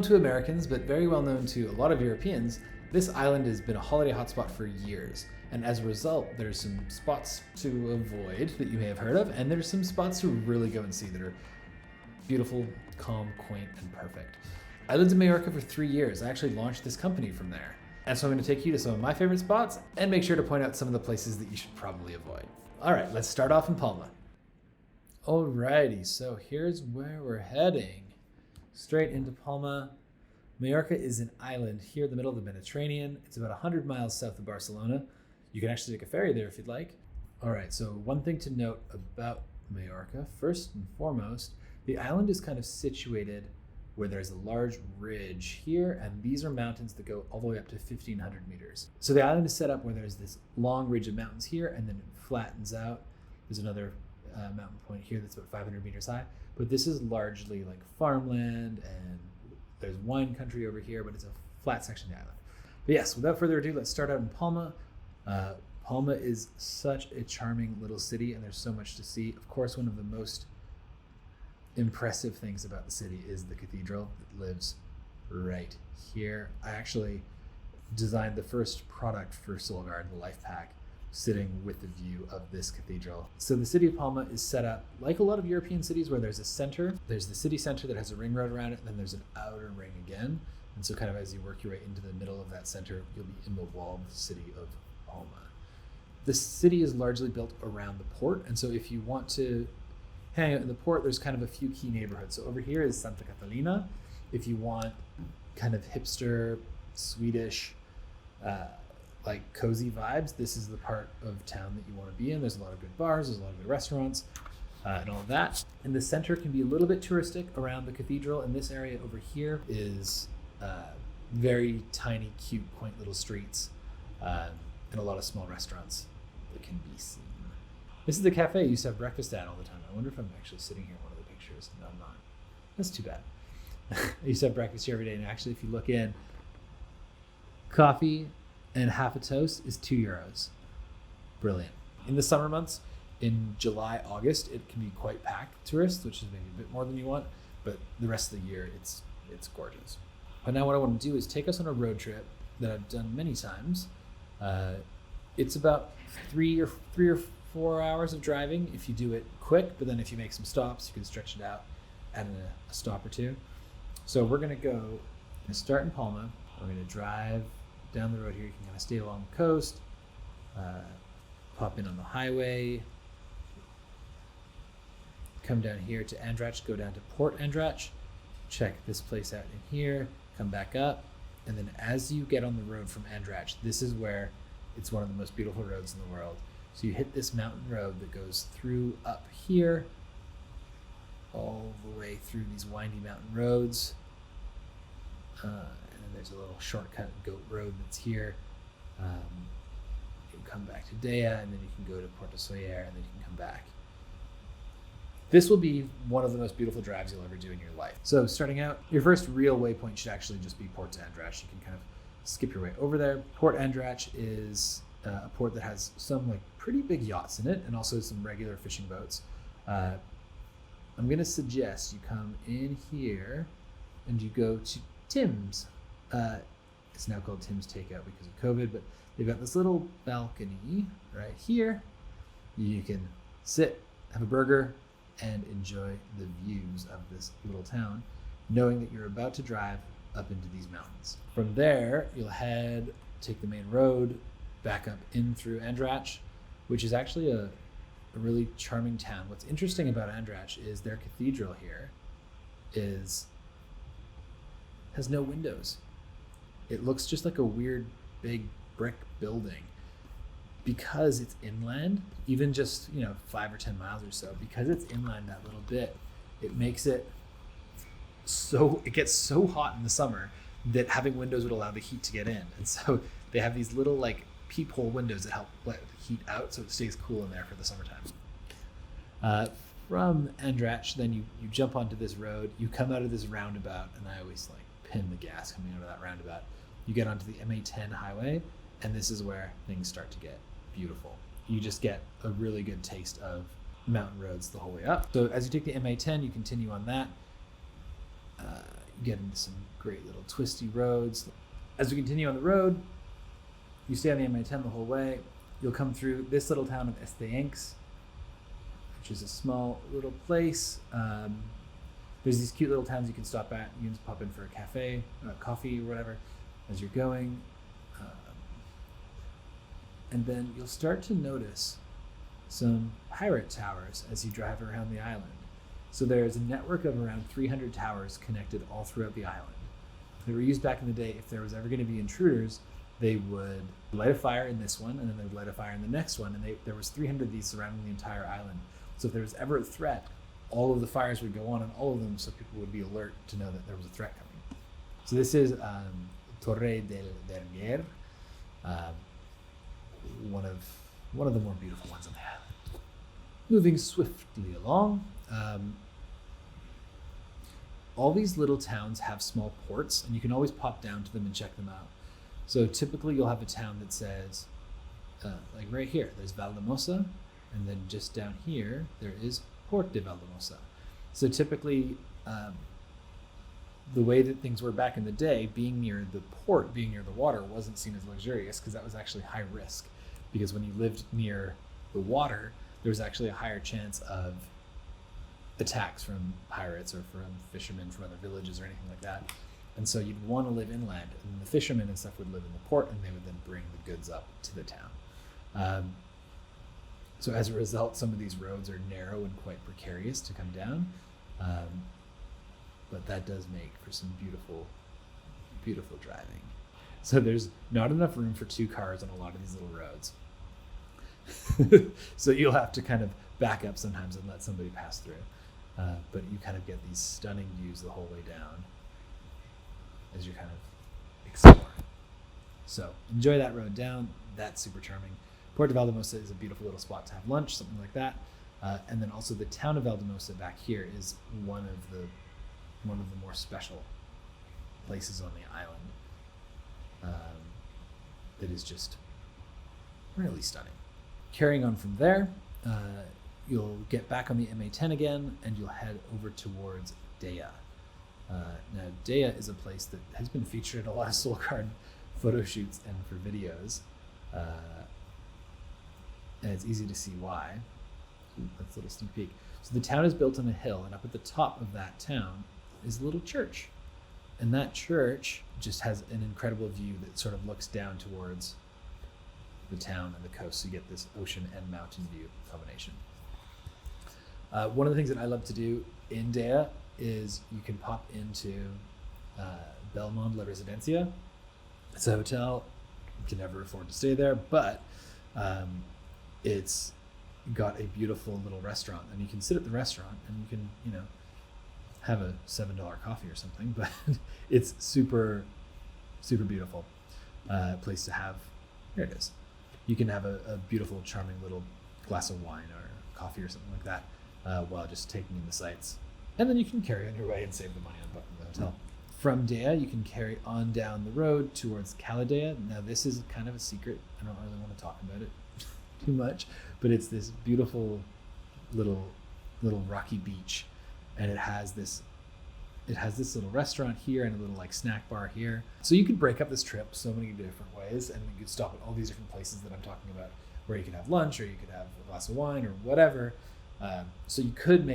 to Americans, but very well known to a lot of Europeans, this island has been a holiday hotspot for years. And as a result, there's some spots to avoid that you may have heard of, and there's some spots to really go and see that are beautiful, calm, quaint, and perfect. I lived in Mallorca for 3 years. I actually launched this company from there. And so I'm going to take you to some of my favorite spots and make sure to point out some of the places that you should probably avoid. All right, let's start off in Palma. Alrighty, so here's where we're heading. Straight into Palma. Mallorca is an island here in the middle of the Mediterranean. It's about 100 miles south of Barcelona. You can actually take a ferry there if you'd like. All right, so one thing to note about Mallorca, first and foremost, the island is kind of situated where there's a large ridge here, and these are mountains that go all the way up to 1,500 meters. So the island is set up where there's this long ridge of mountains here, and then it flattens out. There's another mountain point here that's about 500 meters high, but this is largely like farmland, and there's wine country over here, but it's a flat section of the island. But yes, without further ado, let's start out in Palma. Palma is such a charming little city, and there's so much to see. Of course, one of the most impressive things about the city is the cathedral that lives right here. I actually designed the first product for Solgaard, the Life Pack, sitting with the view of this cathedral. So the city of Palma is set up like a lot of European cities where there's a center. There's the city center that has a ring road around it, and then there's an outer ring again. And so kind of as you work your way into the middle of that center, you'll be in the walled city of Palma. The city is largely built around the port, and so if you want to hang out in the port, there's kind of a few key neighborhoods. So over here is Santa Catalina. If you want kind of hipster, Swedish, like cozy vibes, this is the part of town that you want to be in. There's a lot of good bars, there's a lot of good restaurants, and all of that. And the center can be a little bit touristic around the cathedral, and this area over here is very tiny, cute, quaint little streets, and a lot of small restaurants that can be seen. This is the cafe I used to have breakfast at all the time. I wonder if I'm actually sitting here in one of the pictures. No, I'm not. That's too bad. I used to have breakfast here every day, and actually if you look in, coffee and half a toast is €2. Brilliant. In the summer months, in July, August, it can be quite packed with tourists, which is maybe a bit more than you want, but the rest of the year, it's gorgeous. But now what I want to do is take us on a road trip that I've done many times. It's about 3 or 4 hours of driving if you do it quick, but then if you make some stops, you can stretch it out, add in a stop or two. So we're going to start in Palma. We're going to drive down the road here. You can kind of stay along the coast, pop in on the highway, come down here to Andratx, go down to Port Andratx, check this place out in here, come back up, and then as you get on the road from Andratx, this is where it's one of the most beautiful roads in the world. So you hit this mountain road that goes through up here, all the way through these windy mountain roads. And then there's a little shortcut goat road that's here. You can come back to Dea, and then you can go to Porto Soler, and then you can come back. This will be one of the most beautiful drives you'll ever do in your life. So starting out, your first real waypoint should actually just be Port Andratx. You can kind of skip your way over there. Port Andratx is a port that has some like pretty big yachts in it, and also some regular fishing boats. I'm going to suggest you come in here and you go to Tim's. It's now called Tim's Takeout because of COVID, but they've got this little balcony right here. You can sit, have a burger, and enjoy the views of this little town, knowing that you're about to drive up into these mountains. From there, you'll take the main road back up in through Andratx, which is actually a really charming town. What's interesting about Andratx is their cathedral here has no windows. It looks just like a weird big brick building. Because it's inland, even just 5 or 10 miles or so, because it's inland that little bit, it makes it so, it gets so hot in the summer that having windows would allow the heat to get in. And so they have these little like peephole windows that help let the heat out so it stays cool in there for the summertime. From Andratx, then you jump onto this road, you come out of this roundabout, and I always like pin the gas coming out of that roundabout. You get onto the MA10 highway, and this is where things start to get beautiful. You just get a really good taste of mountain roads the whole way up. So as you take the MA10, you continue on that. You get into some great little twisty roads. As we continue on the road, you stay on the MA10 the whole way. You'll come through this little town of Esteyencs, which is a small little place. There's these cute little towns you can stop at. You can just pop in for a cafe, coffee or whatever as you're going. And then you'll start to notice some pirate towers as you drive around the island. So there's a network of around 300 towers connected all throughout the island. They were used back in the day. If there was ever going to be intruders, they would light a fire in this one, and then they would light a fire in the next one, and there was 300 of these surrounding the entire island. So if there was ever a threat, all of the fires would go on in all of them, so people would be alert to know that there was a threat coming. So this is Torre del Verguer, one of the more beautiful ones on the island. Moving swiftly along, all these little towns have small ports, and you can always pop down to them and check them out. So typically you'll have a town that says, like right here, there's Valdemosa, and then just down here, there is Port de Valdemosa. So typically, the way that things were back in the day, being near the port, being near the water, wasn't seen as luxurious, because that was actually high risk. Because when you lived near the water, there was actually a higher chance of attacks from pirates or from fishermen from other villages or anything like that. And so you'd want to live inland, and the fishermen and stuff would live in the port, and they would then bring the goods up to the town. So as a result, some of these roads are narrow and quite precarious to come down, but that does make for some beautiful, beautiful driving. So there's not enough room for 2 cars on a lot of these little roads. So you'll have to kind of back up sometimes and let somebody pass through. But you kind of get these stunning views the whole way down as you're kind of exploring. So enjoy that road down. That's super charming. Port de Valdemosa is a beautiful little spot to have lunch, something like that. And then also the town of Valdemosa back here is one of the more special places on the island. That is just really stunning. Carrying on from there, you'll get back on the MA10 again, and you'll head over towards Dea. Now, Dea is a place that has been featured in a lot of Soul Card photo shoots and for videos. And it's easy to see why. That's a little sneak peek. So the town is built on a hill, and up at the top of that town is a little church. And that church just has an incredible view that sort of looks down towards the town and the coast. So you get this ocean and mountain view combination. One of the things that I love to do in Dea is you can pop into Belmond La Residencia. It's a hotel. You can never afford to stay there, but it's got a beautiful little restaurant, and you can sit at the restaurant and you can, have a $7 coffee or something, but it's super, super beautiful place to have. Here it is. You can have a beautiful, charming little glass of wine or coffee or something like that while just taking in the sights. And then you can carry on your way and save the money on booking the hotel. From Dea, you can carry on down the road towards Caladea. Now, this is kind of a secret. I don't really want to talk about it too much, but it's this beautiful little rocky beach, and it has this little restaurant here and a little snack bar here. So you could break up this trip so many different ways, and you could stop at all these different places that I'm talking about, where you could have lunch or you could have a glass of wine or whatever. So you could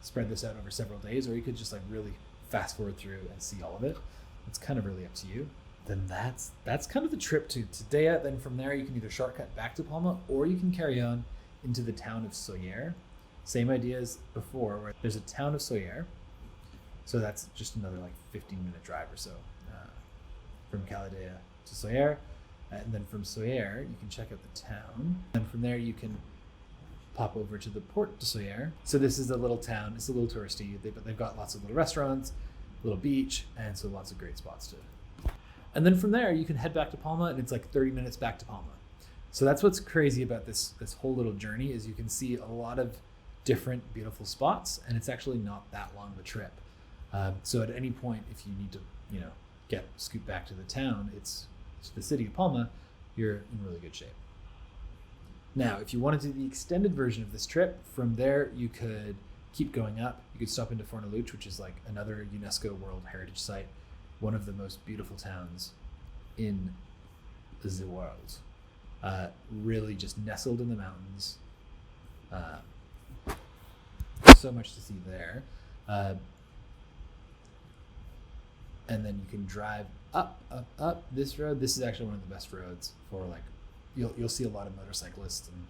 spread this out over several days, or you could just really fast forward through and see all of it. It's kind of really up to you. Then that's kind of the trip to Dea. Then from there you can either shortcut back to Palma, or you can carry on into the town of Sóller. Same idea as before, where there's a town of Sóller. So that's just another 15-minute drive or so from Caladea to Sóller. And then from Sóller, you can check out the town. And from there, you can pop over to the Port de Sóller. So this is a little town. It's a little touristy, but they've got lots of little restaurants, a little beach, and so lots of great spots to. And then from there, you can head back to Palma, and it's 30 minutes back to Palma. So that's what's crazy about this whole little journey, is you can see a lot of different beautiful spots, and it's actually not that long of a trip. So at any point, if you need to, scoot back to the town, it's the city of Palma, you're in really good shape. Now, if you want to do the extended version of this trip, from there you could keep going up, you could stop into Fornaluch, which is like another UNESCO World Heritage Site, one of the most beautiful towns in the world. Really just nestled in the mountains. So much to see there. And then you can drive up this road. This is actually one of the best roads for like, you'll see a lot of motorcyclists and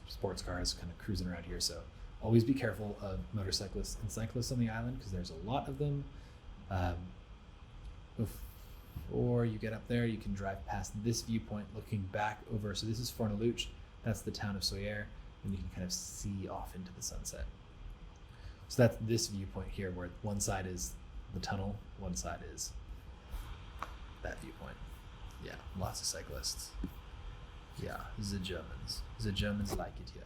sports cars kind of cruising around here. So always be careful of motorcyclists and cyclists on the island because there's a lot of them. Before you get up there, you can drive past this viewpoint looking back over. So this is Fornaluch. That's the town of Soller, and you can kind of see off into the sunset. So that's this viewpoint here, where one side is the tunnel, one side is that viewpoint. Yeah, lots of cyclists. Yeah, the Germans. The Germans like it here.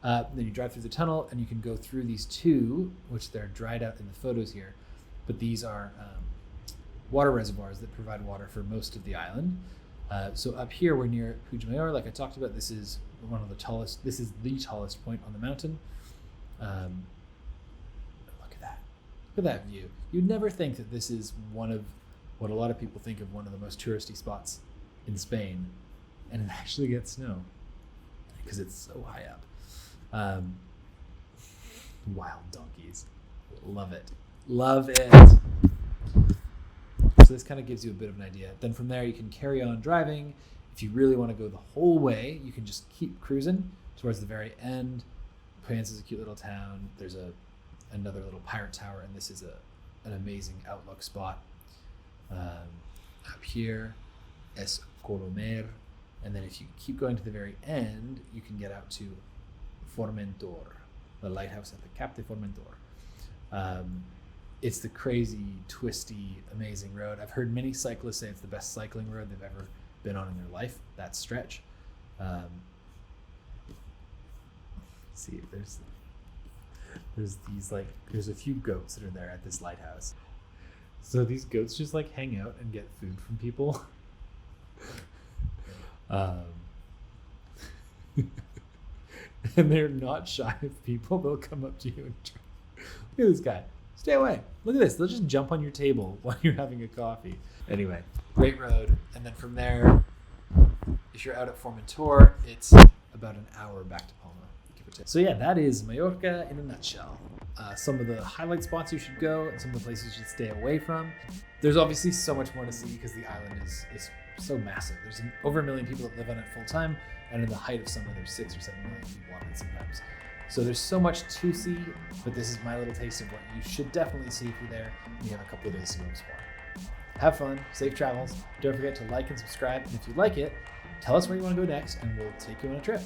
Then you drive through the tunnel, and you can go through these two, which they're dried out in the photos here, but these are water reservoirs that provide water for most of the island. So up here, we're near Puigmayor, like I talked about. This is one of the tallest. This is the tallest point on the mountain. Look at that! Look at that view. You'd never think that this is one of what a lot of people think of one of the most touristy spots in Spain, and it actually gets snow because it's so high up. Wild donkeys, love it, love it. So this kind of gives you a bit of an idea. Then from there, you can carry on driving. If you really want to go the whole way, you can just keep cruising towards the very end. Payens is a cute little town. There's another little pirate tower, and this is an amazing outlook spot. Up here, Es Colomer. And then if you keep going to the very end, you can get out to Formentor, the lighthouse at the Cap de Formentor. It's the crazy, twisty, amazing road. I've heard many cyclists say it's the best cycling road they've ever been on in their life, that stretch. See, there's these like, there's a few goats that are there at this lighthouse. So these goats just like hang out and get food from people. And they're not shy of people. They'll come up to you and try. Look at this guy. Stay away. Look at this. They'll just jump on your table while you're having a coffee. Anyway, great road. And then from there, if you're out at Formentor, it's about an hour back to Palma. So yeah, that is Mallorca in a nutshell. Some of the highlight spots you should go and some of the places you should stay away from. There's obviously so much more to see because the island is so massive. There's over 1 million people that live on it full time, and in the height of summer, there's 6 or 7 million people on it sometimes. So there's so much to see, but this is my little taste of what you should definitely see if you're there and you have a couple of days to go explore. Have fun, safe travels. Don't forget to like and subscribe, and if you like it, tell us where you want to go next, and we'll take you on a trip.